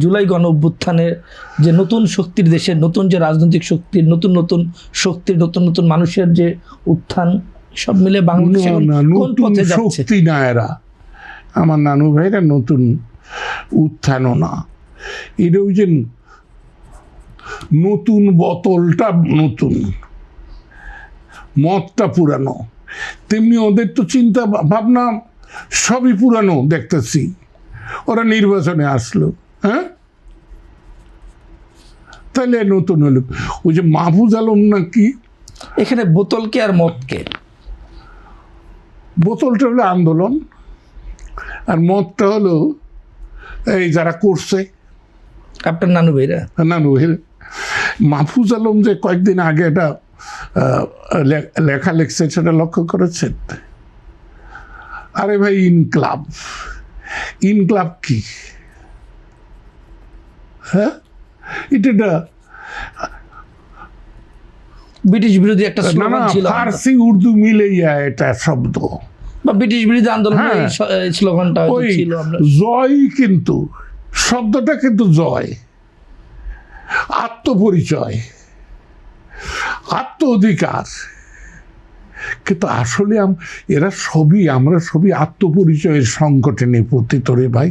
জুলাই গণ অভ্যুত্থানের যে নতুন শক্তির দেশে নতুন যে রাজনৈতিক শক্তির নতুন নতুন শক্তির নতুন নতুন মানুষের যে উত্থান সব মিলে বাংলাদেশ কোন পথে যাচ্ছে? শক্তি না এরা, আমার নানু ভাইরা নতুন উত্থানও না, এটা ওই যে নতুন বোতলটা নতুন, মদটা পুরানো, তেমনি ওদের তো চিন্তা ভাবনা সবই পুরানো দেখতেছি। ওরা নির্বাচনে আসলো, হ্যাঁ, তাহলে নতুন হলো। ওই যে মাহফুজ আলম নাকি, এখানে বোতলকে আর মদকে, বোতলটা হলো আন্দোলন আর মদটা হলো এই যারা করছে আপনার নানু ভাইরা। নানু ভাই মাহফুজ আলম যে কয়েকদিন আগে এটা লেখা লিখছে, সেটা লক্ষ্য করেছেন? আরে ভাই, ইনকলাব, ইনকলাব কি? হ্যাঁ, এটা ব্রিটিশ বিরোধী একটা স্লোগান ছিল, ফার্সি উর্দু মিলেইয়া এটা শব্দ, বা ব্রিটিশ বিরোধী আন্দোলন স্লোগানটা ছিল। জয়, কিন্তু শব্দটা কিন্তু জয়, আত্মপরিচয়, আত্ম অধিকার, কিন্তু আসলে এরা সবই, আমরা সবই আত্মপরিচয়ের সংকটে নিপতিত রে ভাই।